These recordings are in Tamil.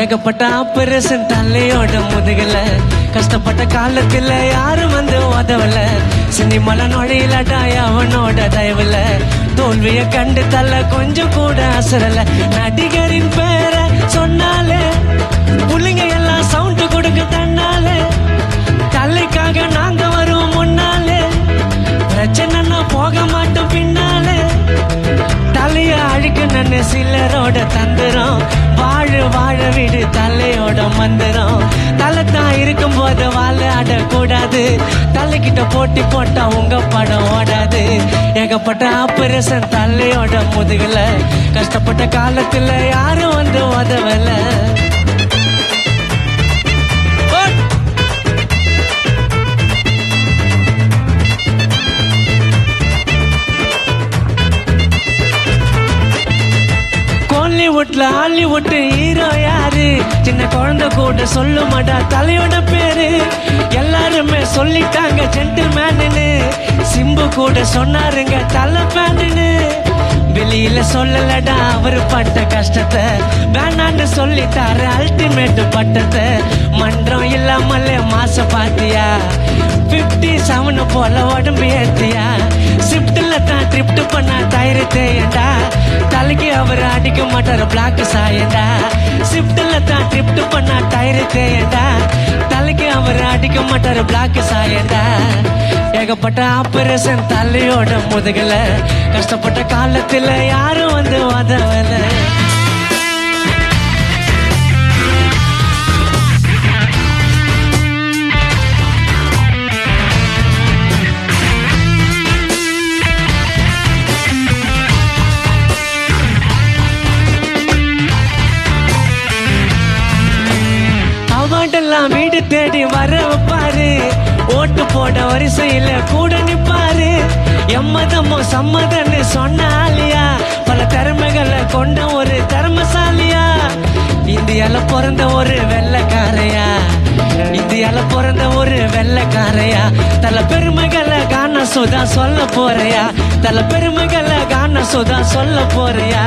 ஏகப்பட்ட ஆபரேஷன் தலையோட முதுகல கஷ்டப்பட்ட காலத்துல யாரும் வந்து உதவல சினிமல நொழியிலடா அவனோட தயவுல தோல்விய கண்டு தள்ள கொஞ்சம் கூட அசரல நடிகரின் பேரை சொன்னாலே புள்ளிங்க எல்லாம் சவுண்ட் கொடுக்க தன்னாலே தலைக்காக நாங்க வருவோம் முன்னாலே பிரச்சனைன்னா போக மாட்டோம் பின்னாலே தலைய அழிக்க நன்னு சிலரோட தந்துரும் வாழ விடு தலையோட மந்திரம் தலை தான் இருக்கும் போது வாழ கூடாது தலைக்கிட்ட போட்டி போட்டா உங்க படம் ஓடாது ஏகப்பட்ட ஆபரேஷன் தலையோட முதுகுல கஷ்டப்பட்ட காலத்துல யாரும் வந்து உதவல ஹாலிவுட்ல ஹாலிவுட் ஹீரோ யாரு சின்ன குழந்தை கூட சொல்ல மாட்டா தலையோட பேரு எல்லாருமே சொல்லிட்டாங்க ஜென்டில்மேன்னு சிம்பு கூட சொன்னாருங்க தலை பேன்னு வெளியில சொல்லலடா அவரு பட்ட கஷ்டத்தை வேணான்னு சொல்லிட்டாரு அல்டிமேட் பட்டத்தை மன்றம் இல்லாமலே மாச பாத்தியா 57 போல உடம்பு ஏத்தியா ஷிப்ட்ல தான் ட்ரிப்ட் பண்ணா தயிர் தேயண்டா தலைக்கு அவர் அடிக்க மாட்டாரு பிளாக் சாயண்டா ஷிப்ட்ல தான் ட்ரிப்ட் பண்ணா டயர் தேயண்டா தலைக்கு அவர் அடிக்க மாட்டாரு பிளாக் சாயண்டா ஏகப்பட்ட ஆபரேஷன் தலையோட முதுகல கஷ்டப்பட்ட காலத்துல யாரும் வந்து உதவல வீடு தேடி வர வைப்பாரு ஓட்டு போட வரிசையில கூட நிப்பாரு எம்மதமோ சம்மதன்னு சொன்னாலியா பல திறமைகளை கொண்ட ஒரு திறமசாலியா இந்தியால பிறந்த ஒரு வெள்ளைக்காரையா இந்தியால பிறந்த ஒரு வெள்ளைக்காரையா தல பெருமைகளை காண சுதா சொல்ல போறியா தல பெருமைகளை காண சுதா சொல்ல போறியா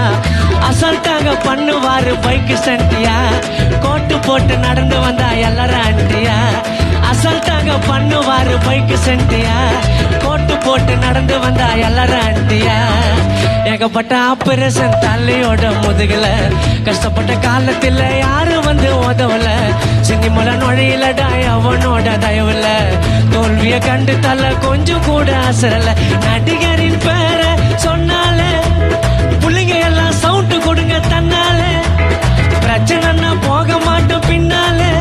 அசால்ட்டாக பண்ணுவாரு பைக் சண்டியா கோட்டு போட்டு நடந்து வந்தா எல்லாரும் ஆண்டியா அசால்ட்டாக பண்ணுவாரு பைக் சண்டியா கோட்டு போட்டு நடந்து வந்தா எல்லாரும் ஆண்டியா ஏகப்பட்ட ஆபரேஷன் தலையோட முதுகல கஷ்டப்பட்ட காலத்துல யாரும் வந்து உதவல சினிமல நுழையிலடா அவனோட தயவுல தோல்விய கண்டு தள்ள கொஞ்சம் கூட அசரல நடிகரின் பேரை சொன்னாலே புள்ளிங்க எல்லாம் சவுண்ட் கொடுங்க தன்னாலே பிரச்சனைன்னா போக மாட்டோம் பின்னாலே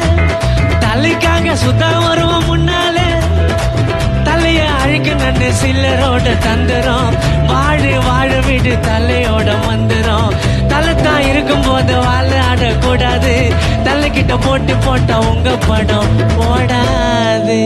தலைக்காக சுத்தா வருவோம் முன்னாலே தலைய அழிக்க நன்னு சிலரோட தந்துரும் வாழ விடு தலையோட மந்திரம் தலை தான் இருக்கும் போது வாழ கூடாது தலைக்கிட்ட போட்டு போட்டா உங்க படம் ஓடாது